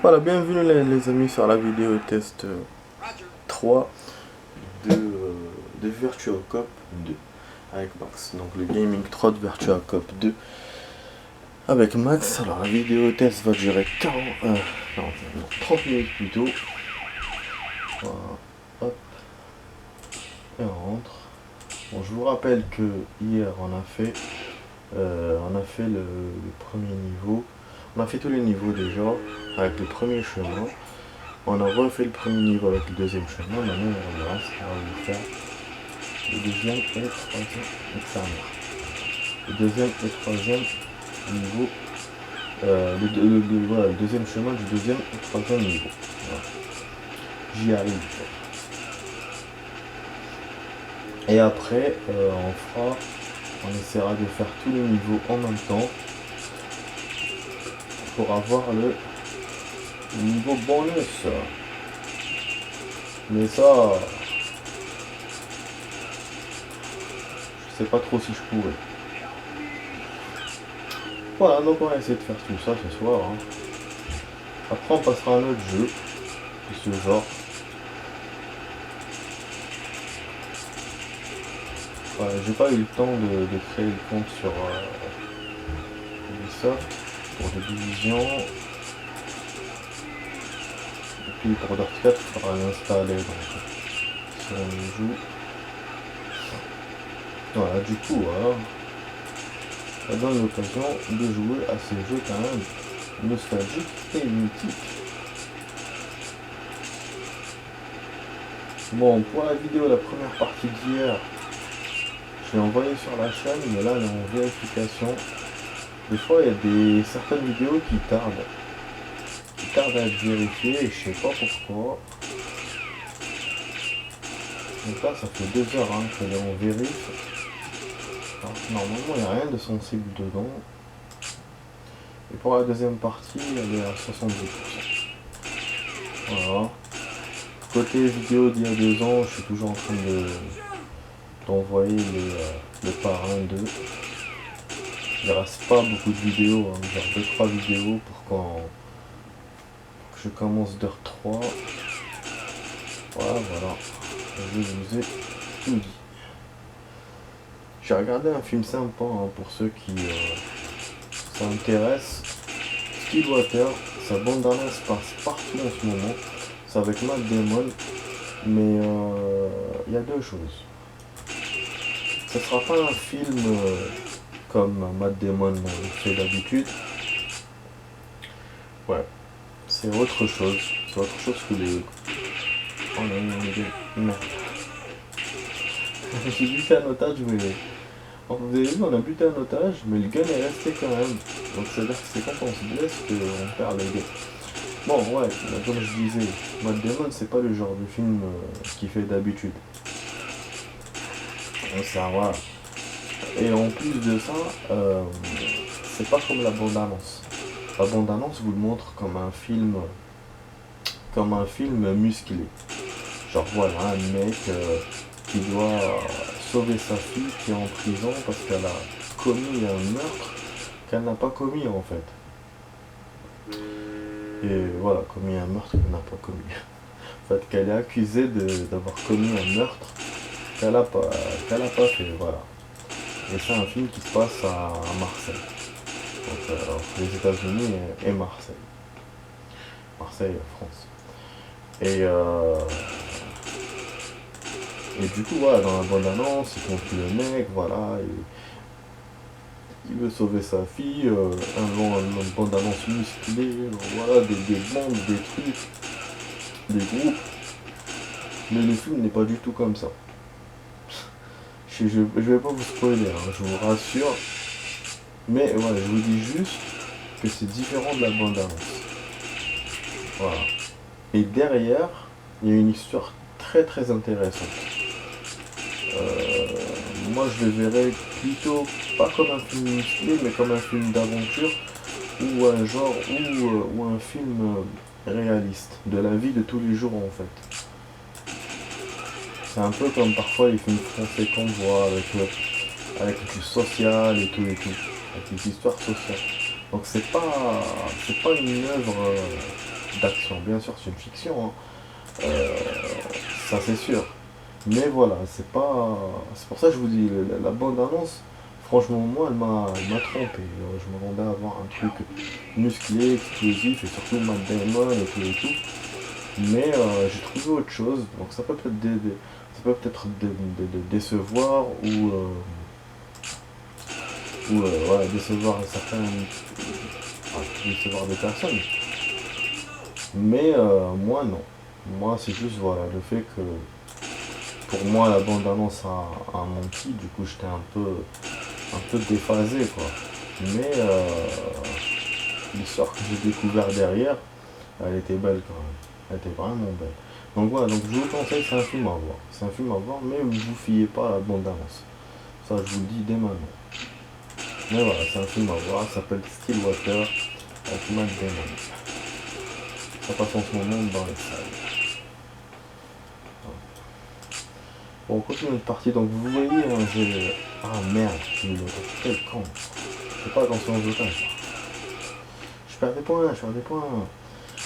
Voilà, bienvenue les amis sur la vidéo test 3 de Virtua Cop 2 avec Max. Donc le Gaming 3 de Virtua Cop 2 avec Max. Alors la vidéo test va durer 30 minutes plutôt. Voilà, hop, et on rentre. Bon, je vous rappelle que hier on a fait le premier niveau. On a fait tous les niveaux déjà avec le premier chemin. On a refait le premier niveau avec le deuxième chemin. Maintenant on va vous faire le deuxième et le troisième. Le deuxième et le troisième niveau. Voilà, le deuxième chemin du deuxième et troisième niveau. Voilà. J'y arrive. Et après, on essaiera de faire tous les niveaux en même temps pour avoir le niveau bonus. Mais ça, je sais pas trop si je pourrais. Voilà, donc on va essayer de faire tout ça ce soir. Hein. Après, on passera à un autre jeu de ce genre. J'ai pas eu le temps de créer le compte sur Ubisoft pour des divisions. Et puis pour Dirt 4, il faudra l'installer. Donc si on y joue. Voilà, du coup, voilà. Ça donne l'occasion de jouer à ces jeux quand même nostalgiques et mythiques. Bon, pour la vidéo, la première partie d'hier, je l'ai envoyée sur la chaîne, mais là elle est en vérification. Des fois il y a certaines vidéos qui tardent à être vérifiées et je sais pas pourquoi. Donc là ça fait 2 heures qu'elle est en vérif. Alors, normalement il n'y a rien de sensible dedans. Et pour la deuxième partie elle est à 70%. Voilà. Côté vidéo d'il y a 2 ans, je suis toujours en train d'envoyer le parrain 2. Il reste pas beaucoup de vidéos, genre 2-3 vidéos pour que je commence Dirt 3. Voilà. Je vous ai tout dit. J'ai regardé un film sympa pour ceux qui s'intéressent. Stillwater, sa bande annonce passe partout en ce moment. C'est avec Matt Damon. Mais il y a 2 choses. Ce sera pas un film comme Matt Damon fait d'habitude. Ouais. C'est autre chose. C'est autre chose que les... Oh non. J'ai buté un otage, mais... Vous avez vu, on a buté un otage, mais le gun est resté quand même. Donc c'est-à-dire que c'est quand on se blesse qu'on perd le gun. Bon, ouais, comme je disais, Matt Damon, c'est pas le genre de film qu'il fait d'habitude. Et ça, voilà. Et en plus de ça, c'est pas comme la bande-annonce. La bande-annonce vous le montre comme un film musclé. Genre voilà, un mec qui doit sauver sa fille qui est en prison parce qu'elle a commis un meurtre qu'elle n'a pas commis en fait. Et voilà, commis un meurtre qu'elle n'a pas commis. En fait, qu'elle est accusée d'avoir commis un meurtre qu'elle n'a pas fait, voilà. Et c'est un film qui se passe à Marseille. Donc les États-Unis et Marseille. Marseille, France. Et du coup, voilà, dans la bande-annonce, il confie le mec, voilà, il veut sauver sa fille, une bande-annonce musclée, voilà, des bandes, des trucs, des groupes. Mais le film n'est pas du tout comme ça. Je vais pas vous spoiler, je vous rassure. Mais voilà, je vous dis juste que c'est différent de la bande-annonce. Voilà. Et derrière, il y a une histoire très très intéressante. Moi je le verrais plutôt pas comme un film musclé, mais comme un film d'aventure ou un genre ou un film réaliste, de la vie de tous les jours en fait. C'est un peu comme parfois les films français qu'on voit avec du social et tout, avec des histoires sociales. Donc c'est pas une œuvre d'action. Bien sûr, c'est une fiction, hein. Ça c'est sûr. Mais voilà, c'est pas. C'est pour ça que je vous dis, la bande-annonce, franchement, moi, elle m'a trompé. Je m'attendais à avoir un truc musclé, explosif, et surtout Matt Damon et tout. Mais j'ai trouvé autre chose, donc ça peut peut-être ça peut peut-être décevoir voilà, décevoir certains, décevoir des personnes. Mais moi non. Moi c'est juste voilà le fait que pour moi la bande annonce a menti, du coup j'étais un peu déphasé quoi. Mais l'histoire que j'ai découvert derrière, elle était belle quand même. Elle était vraiment belle. Donc voilà, donc je vous conseille, c'est un film à voir. C'est un film à voir, mais vous vous fiez pas à la bande annonce. Ça je vous le dis dès maintenant. Mais voilà, c'est un film à voir, ça s'appelle Stillwater avec Matt Damon. Ça passe en ce moment dans les salles. Bon, on continue notre partie, donc vous voyez, hein, j'ai... Ah merde, j'ai eu l'autre. Quel con. Je fais pas attention aux otages. Je perds des points, je perds des points.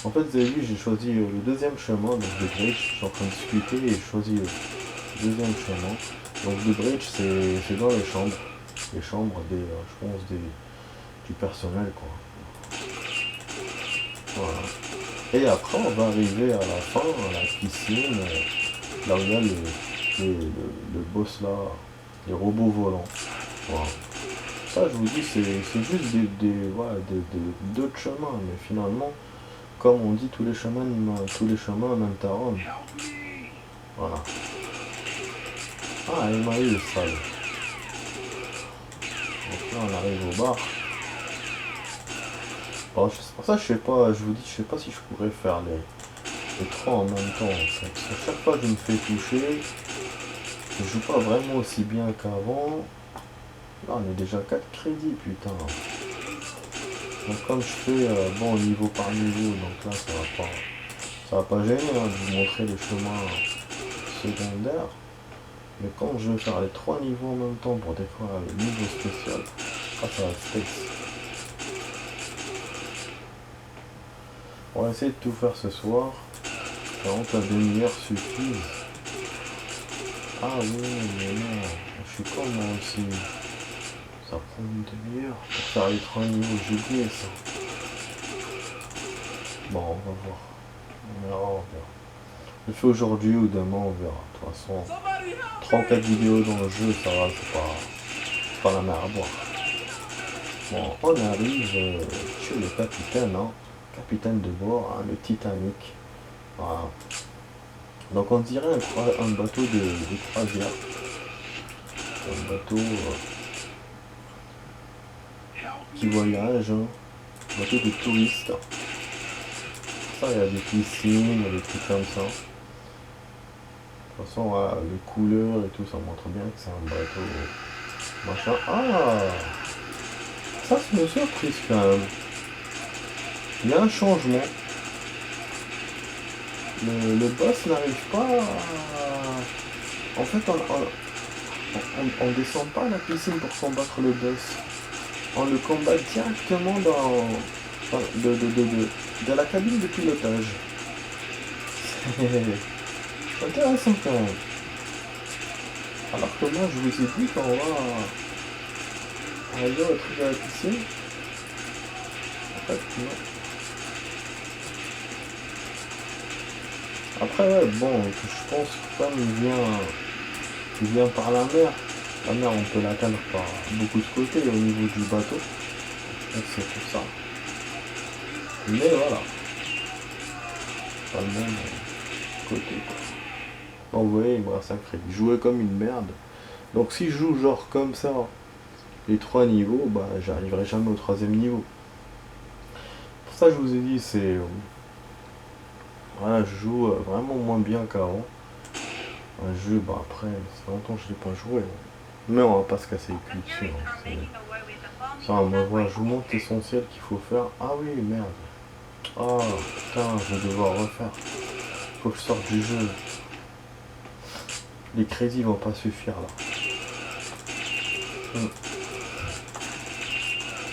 En fait, vous avez vu, j'ai choisi le deuxième chemin, donc de bridge. Je suis en train de discuter et je choisis le deuxième chemin. Donc le bridge, c'est dans les chambres. Les chambres je pense, du personnel, quoi. Voilà. Et après, on va arriver à la fin, à la piscine, là où il y a le boss là, les robots volants. Voilà. Ça, je vous dis, c'est juste voilà, d'autres chemins, mais finalement, comme on dit, tous les chemins mènent à Rome. Voilà. Ah, il m'a eu le sale. Donc là, on arrive au bar. Bon, c'est pour ça que je sais pas, je vous dis, je sais pas si je pourrais faire les trois en même temps. En fait. Parce que chaque fois que je me fais toucher, je joue pas vraiment aussi bien qu'avant. Là, on est déjà 4 crédits, putain. Donc comme je fais bon niveau par niveau, donc là ça va pas gêner hein, de vous montrer les chemins secondaires. Mais quand je veux faire les 3 niveaux en même temps pour découvrir le niveau spécial, ça va space. On va essayer de tout faire ce soir. Vraiment que la demi-heure suffise. Ah oui, mais non, je suis comme moi aussi. Ça prend une demi-heure pour faire les 3 niveaux, j'ai oublié ça. Bon, on va voir. On verra. Je le fais aujourd'hui ou demain, on verra. De toute façon, 3 ou 4 vidéos dans le jeu, ça va, c'est pas la mer à boire. Bon, on arrive chez le capitaine, hein. Capitaine de bord, hein, le Titanic. Voilà. Donc on dirait un bateau de croisière. Un bateau qui voyage, hein. Un bateau de touristes. Ça, il y a des piscines, il y a des trucs comme ça. De toute façon, voilà, les couleurs et tout, ça montre bien que c'est un bateau machin. Ah, ça c'est une surprise quand même. Il y a un changement. Le boss n'arrive pas à... En fait, on descend pas à la piscine pour combattre le boss. On le combat directement de la cabine de pilotage. C'est intéressant quand même. Alors que moi, je vous ai dit qu'on va arriver au truc de la piscine. En fait, non. Après, ouais, bon, je pense que comme il vient par la mer, on peut l'atteindre par beaucoup de côtés au niveau du bateau. Donc c'est pour ça. Mais voilà. Pas le même côté, quoi. Donc vous voyez, il me reste un crédit. Jouer comme une merde. Donc si je joue genre comme ça, les 3 niveaux, bah j'arriverai jamais au 3e niveau. Pour ça je vous ai dit, c'est... Voilà, je joue vraiment moins bien qu'avant. Un jeu, bah après, c'est longtemps que je l'ai pas joué. Mais on va pas se casser les culs dessus. Hein. Ça, moi, voilà, je vous montre l'essentiel qu'il faut faire. Ah oui, merde. Ah, putain, je vais devoir refaire. Faut que je sorte du jeu. Les crédits vont pas suffire là.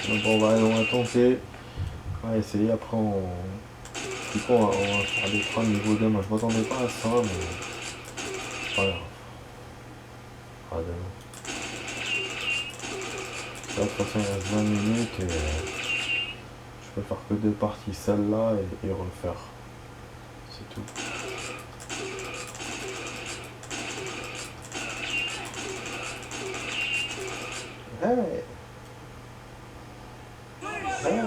Donc on va tenter. On va essayer, après on Du coup, on va faire des 3 niveau 2. Moi, je m'attendais pas à ça, mais c'est pas grave. Ah, demain. Là, de toute façon, il reste 20 minutes et je peux faire que 2 parties, celle-là et refaire. C'est tout. Hey! Hey!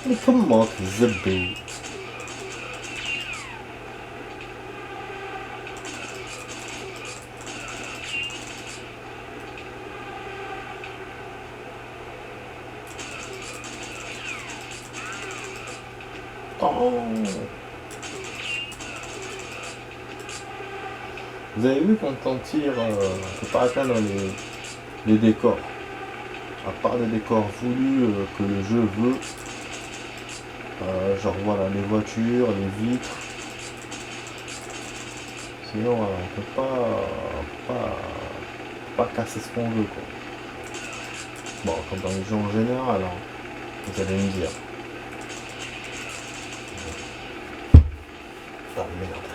Mais comment zébé? Oh! Vous avez vu quand on tire, on peut pas atteindre les décors. À part les décors voulus que le jeu veut. Genre voilà, les voitures, les vitres. Sinon voilà, on peut pas casser ce qu'on veut quoi. Bon, comme dans les jeux en général, hein, vous allez me dire. Ah merde.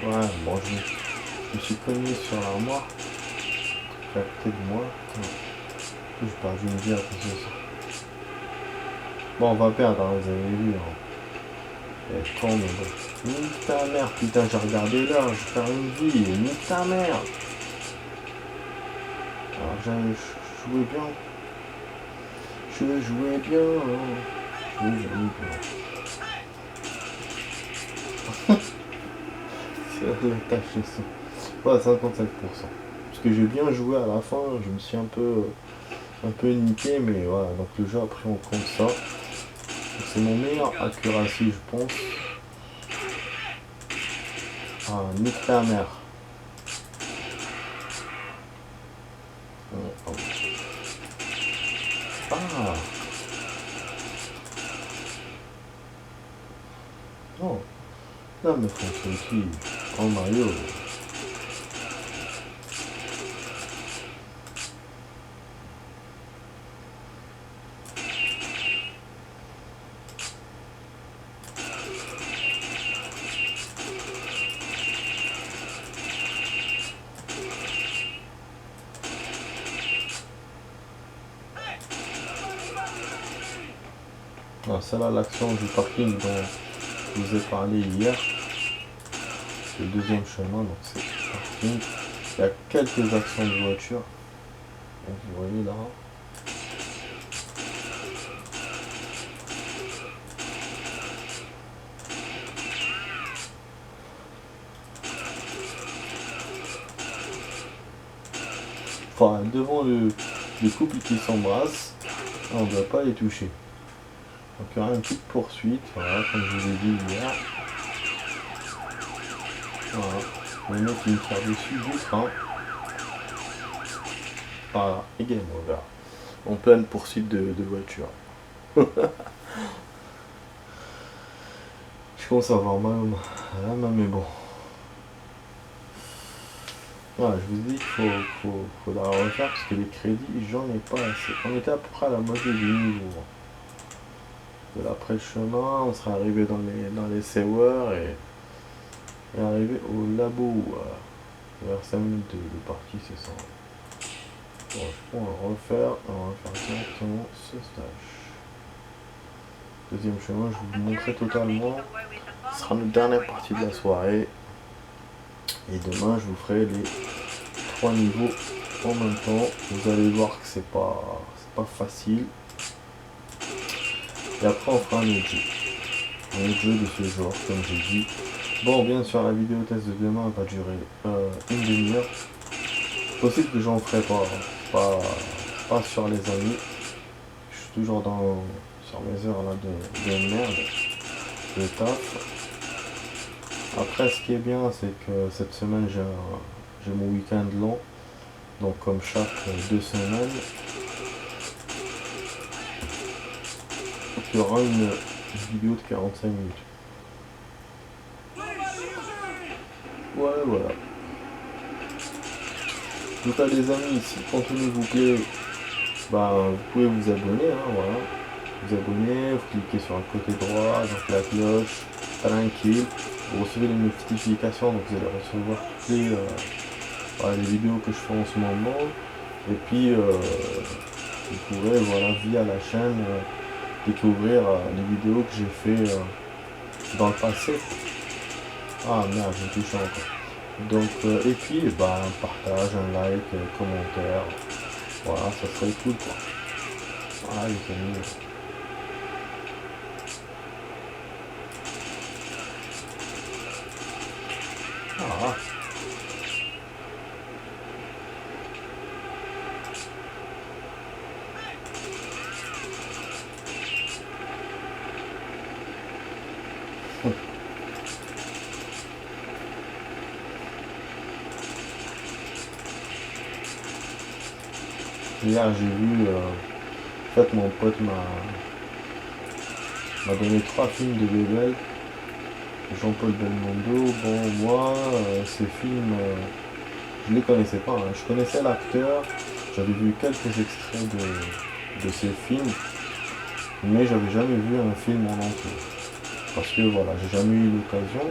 Ouais, bon je me suis cogné sur l'armoire. À côté de moi. J'ai perdu une vie à cause de ça. Bon, on va perdre, hein, vous avez vu. Hein. Et quand, mais bon. Nique ta mère, putain, j'ai regardé l'heure, je perds une vie. Nique ta mère. Alors, je jouais bien. Je jouais bien. Je jouais bien. C'est la tâche de ça. Ouais, 55%. Parce que j'ai bien joué à la fin, je me suis un peu niqué, mais voilà, donc le jeu après on compte ça. C'est mon meilleur accuracy je pense. Ah, nique ta mère. Ah non. Là me font qui en Mario. Ah, c'est là l'action du parking dont je vous ai parlé hier. C'est le deuxième chemin, donc c'est le parking. Il y a quelques actions de voiture. Donc vous voyez là. Enfin, devant le couple qui s'embrasse, on ne doit pas les toucher. Donc il y aura une petite poursuite, voilà, comme je vous ai dit hier. Voilà, le mec qui me tire dessus du train. Voilà, et game over. En pleine poursuite de voiture. Je commence à avoir mal à la main, mais bon. Voilà, je vous dis qu'il faut la refaire parce que les crédits, j'en ai pas assez. On était à peu près à la moitié du niveau. De l'après le chemin, on serait arrivé dans les sewers et arrivé au labo. Vers 5 minutes de partie, c'est ça. Bon, je peux en refaire, on va faire directement ce stage. Deuxième chemin, je vais vous montrer totalement. Ce sera notre dernière partie de la soirée. Et demain, je vous ferai les 3 niveaux en même temps. Vous allez voir que c'est pas facile. Et après, on fera un autre jeu. Un autre jeu de ce genre, comme j'ai dit. Bon, bien sûr, la vidéo test de demain va durer une demi-heure. Possible que j'en ferai pas sur les amis. Je suis toujours sur mes heures là de merde. le taf. Après, ce qui est bien, c'est que cette semaine, j'ai mon week-end long. Donc, comme chaque 2 semaines, il y aura une vidéo de 45 minutes. Ouais, voilà. En tout cas, les amis, si le contenu vous plaît, bah, vous pouvez vous abonner, hein, voilà. Vous abonner, vous cliquez sur le côté droit, donc la cloche, tranquille. Vous recevez les notifications, donc vous allez recevoir toutes les vidéos que je fais en ce moment. Et puis, vous pourrez, voilà, via la chaîne, découvrir les vidéos que j'ai fait dans le passé. Ah merde, j'ai touché encore. Donc, et puis, bah, un partage, un like, un commentaire. Voilà, ça serait cool, quoi. Voilà, les amis. Ah. Hier, j'ai vu, en fait, mon pote m'a donné 3 films de Bebel. Jean-Paul Belmondo. Bon, moi, ces films, je les connaissais pas, hein. Je connaissais l'acteur, j'avais vu quelques extraits de ces films, mais j'avais jamais vu un film en entier. Parce que voilà, j'ai jamais eu l'occasion.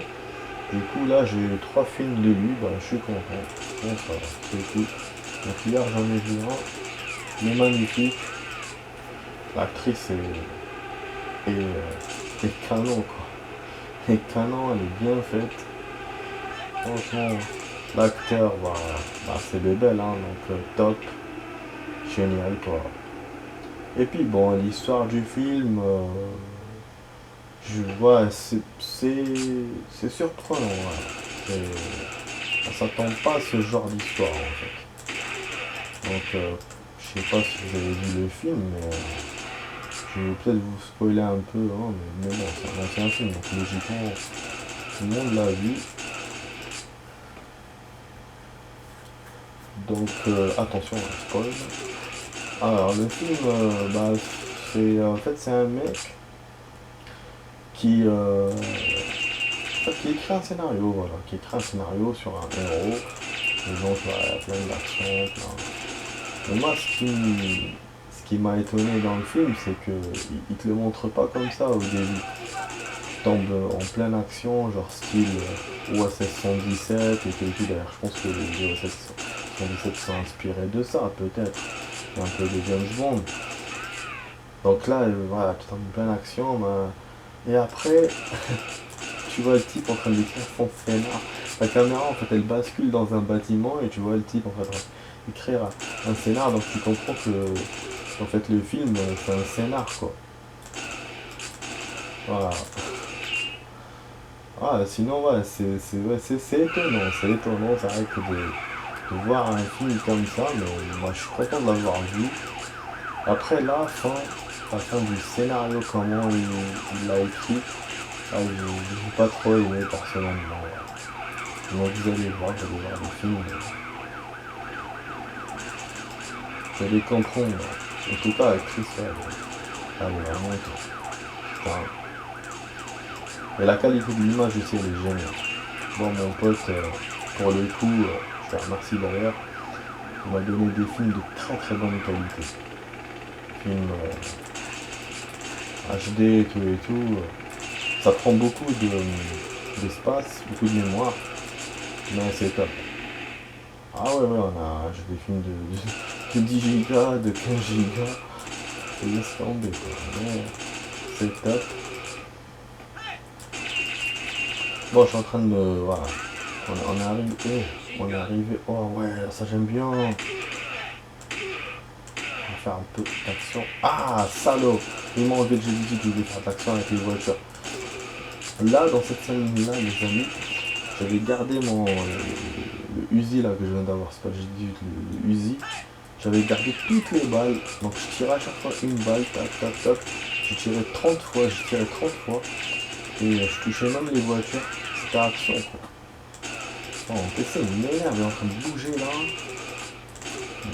Du coup, là, j'ai 3 films de lui, bah, je suis content. Bon, ça va, c'est cool. Donc, hier, j'en ai vu un. Il est magnifique. L'actrice est canon, quoi. Elle est canon, elle est bien faite. Franchement, l'acteur, bah, c'est Bebel, hein, donc top. Génial, quoi. Et puis, bon, l'histoire du film, je vois, c'est surprenant. Ouais. On s'attend pas à ce genre d'histoire, en fait. Donc, je sais pas si vous avez vu le film, mais je vais peut-être vous spoiler un peu, hein, mais bon, c'est un ancien film, donc logiquement, tout le monde l'a vu. Donc, attention à la spoil. Alors, le film, bah, en fait, c'est un mec qui écrit un scénario, voilà, qui écrit un scénario sur un héros. Et donc, voilà, il y a plein d'actions, plein. Mais moi, ce qui m'a étonné dans le film, c'est que il te le montre pas comme ça au début. Tu tombes en pleine action, genre style OSS 117 et tout. D'ailleurs, je pense que les OSS 117 sont inspirés de ça, peut-être. Et un peu de James Bond. Donc là, voilà, tu tombes en pleine action, bah, et après, tu vois le type en train d'écrire son scénar. La caméra, en fait, elle bascule dans un bâtiment et tu vois le type, en fait, écrire un scénar. Donc tu comprends que, en fait, le film, c'est un scénar, quoi. Voilà. Ah, sinon, ouais, c'est étonnant. C'est étonnant, c'est vrai que de voir un film comme ça, mais moi, je suis content de l'avoir vu. Après, la fin du scénario, comment il l'a écrit, ah, j'ai pas trop aimé personnellement. Donc vous allez voir le film. Vous allez comprendre. En tout cas, l'actrice, elle est vraiment top. Putain. Et la qualité de l'image aussi, elle est géniale. Bon, mon pote, pour le coup, je te remercie d'ailleurs, il m'a donné des films de très très bonne qualité. Films HD et tout. Ça prend beaucoup d'espace, beaucoup de mémoire, mais c'est top. Ah ouais, j'ai des films de 10 gigas, de 15 gigas, et laisse tomber, quoi. Mais c'est top. Bon, je suis en train de me... Voilà. On est arrivé... Oh ouais, ça j'aime bien. On va faire un peu d'action. Ah, salaud! Il m'a enlevé que j'ai dit que je voulais faire d'action avec les voitures. Là, dans cette scène-là, les amis, j'avais gardé le Uzi là que je viens d'avoir, c'est pas le G18, le Uzi. J'avais gardé toutes les balles, donc je tirais à chaque fois une balle, tac tac tac. Je tirais 30 fois, Et je touchais même les voitures. C'était action quoi. Oh, mon PC il m'énerve, il est en train de bouger là.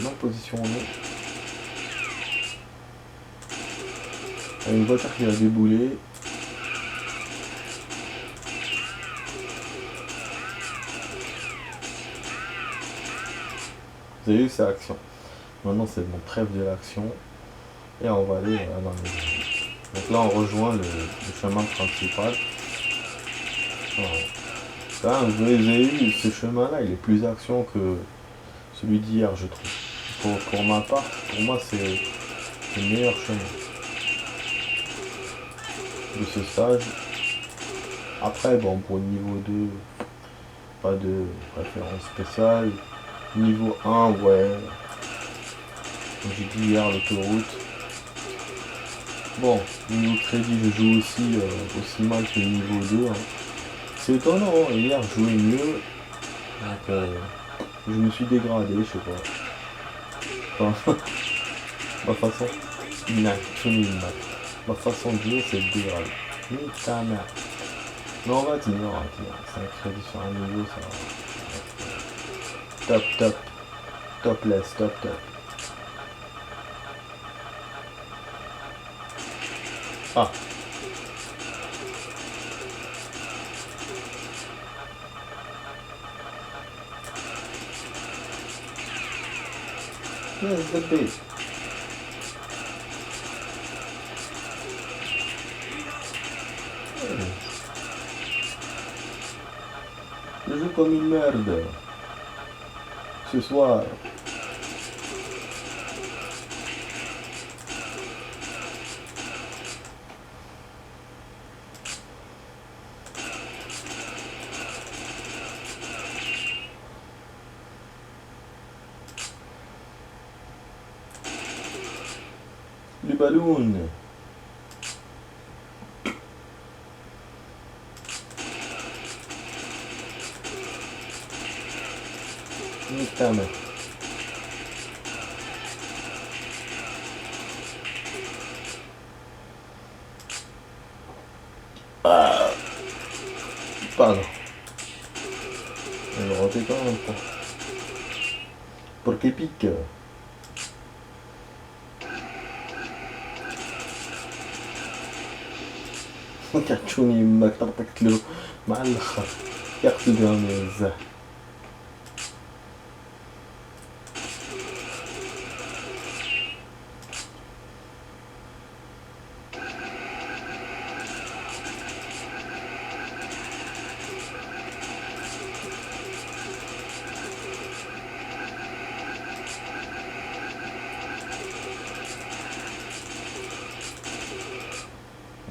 Mal positionné. Il y a une voiture qui va débouler. Vous avez vu, c'est action. Maintenant c'est mon trêve de l'action. Et on va aller dans les... Donc là on rejoint le chemin principal. Voilà. Là, vous avez vu, ce chemin-là, il est plus action que celui d'hier, je trouve. Pour ma part, pour moi, c'est le meilleur chemin de ce stage. Après, bon, pour le niveau 2, pas de préférence spéciale. Niveau 1, ouais. Comme j'ai dit hier, l'autoroute. Bon, niveau crédit, je joue aussi mal que le niveau 2. Hein. C'est étonnant, hein. Hier, je jouais mieux. Donc, je me suis dégradé, je sais pas. Enfin, ma façon. Ma façon de jouer, c'est de dégrader. Mais ta mère. Mais on va tenir, on va tenir. 5 crédits sur un niveau, ça va. Top, top. Topless, top, top. Ah. Yes, the base. Je joue comme une merde. Ce soir. Les ballons. Putain. Ah. Pardon. Je raté quand même pas. Pour qu'il pique. كاتشوني ما طرطقت له مع الاخر يقتل بهم بزاف.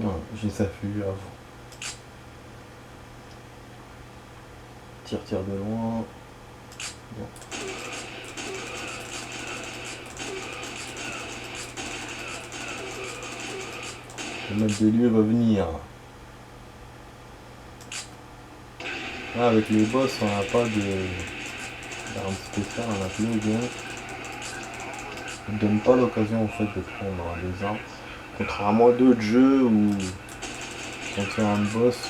Non, j'ai ça vu avant. Tire de loin. Bon. Le maître de lieu va venir. Là, avec les boss, on n'a pas d'armes spéciales, on a plus bien. Ça ne donne pas l'occasion en fait de prendre des armes. Contrairement à d'autres jeux où quand tu as un boss,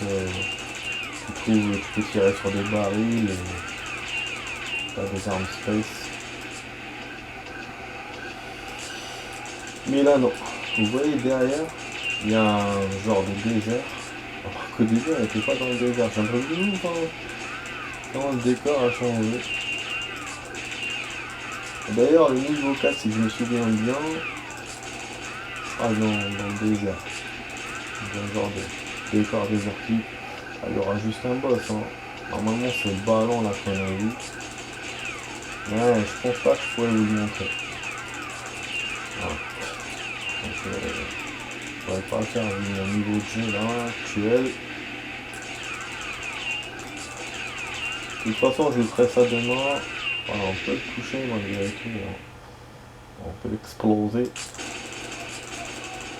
tu peux tirer sur des barils et pas des armes space. Mais là non. Vous voyez derrière, il y a un genre de désert. Alors qu'au début on n'était pas dans le désert. J'ai l'impression quand le décor a changé. D'ailleurs le niveau 4 si je me souviens bien, dans le désert. Dans un genre de décor désertique. Il y aura juste un boss. Hein. Normalement c'est le ballon là qu'on a vu. Ouais, je pense pas que je pourrais vous le montrer. Voilà. Donc je pourrais pas faire un niveau de jeu là actuel. De toute façon je ferai ça demain. Voilà, on peut le toucher malgré tout. Hein. On peut l'exploser.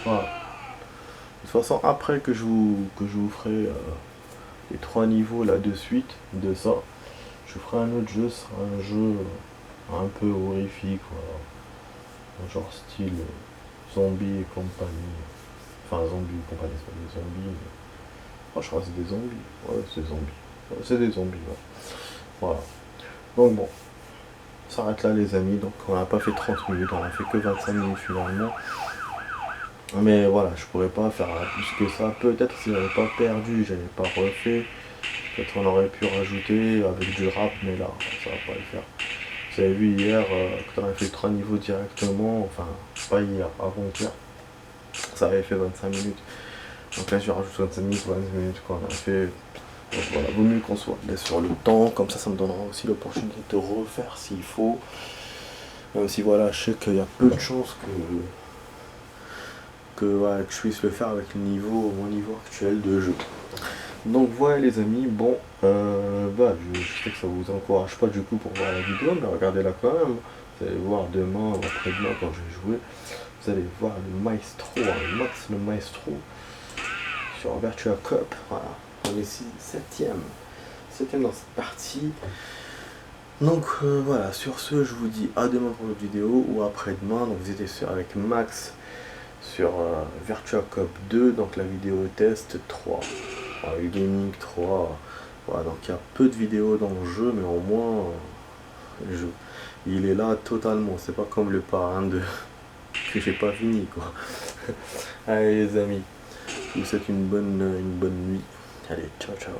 Voilà. De toute façon après que je vous ferai les 3 niveaux là de suite de ça, je ferai un autre jeu, ce sera un jeu un peu horrifique, voilà. Genre style zombie et compagnie. Enfin zombie et compagnie, c'est pas des zombies. Oh, je crois que c'est des zombies. Ouais, c'est des zombies. Ouais, c'est des zombies, ouais. Voilà. Donc bon, on s'arrête là les amis. Donc on n'a pas fait 30 minutes, on a fait que 25 minutes finalement. Mais voilà, je pourrais pas faire plus que ça. Peut-être si j'avais pas perdu, j'avais pas refait. Peut-être on aurait pu rajouter avec du rap, mais là, ça va pas le faire. Vous avez vu hier, quand on a fait 3 niveaux directement, enfin, pas hier, avant-hier, ça avait fait 25 minutes. Donc là, je rajoute 25 minutes, 20 minutes qu'on a fait. Donc voilà, vaut mieux qu'on soit laisse sur le temps, comme ça me donnera aussi l'opportunité de refaire s'il faut. Même si voilà, je sais qu'il y a peu de chances ouais, que je puisse le faire avec mon niveau actuel de jeu. Donc voilà les amis, bon, je sais que ça vous encourage pas du coup pour voir la vidéo, mais regardez-la quand même. Vous allez voir demain ou après-demain quand je vais jouer, vous allez voir le maestro, Max le maestro sur Virtua Cop. Voilà, on est ici 7ème dans cette partie. Donc voilà, sur ce, je vous dis à demain pour l'autre vidéo ou après-demain. Donc vous étiez avec Max sur Virtua Cop 2, donc la vidéo test 3. Le gaming 3. Voilà, donc il y a peu de vidéos dans le jeu, mais au moins il est là totalement. C'est pas comme le parrain de que j'ai pas fini quoi. Allez les amis, je vous souhaite une bonne nuit. Allez, ciao ciao.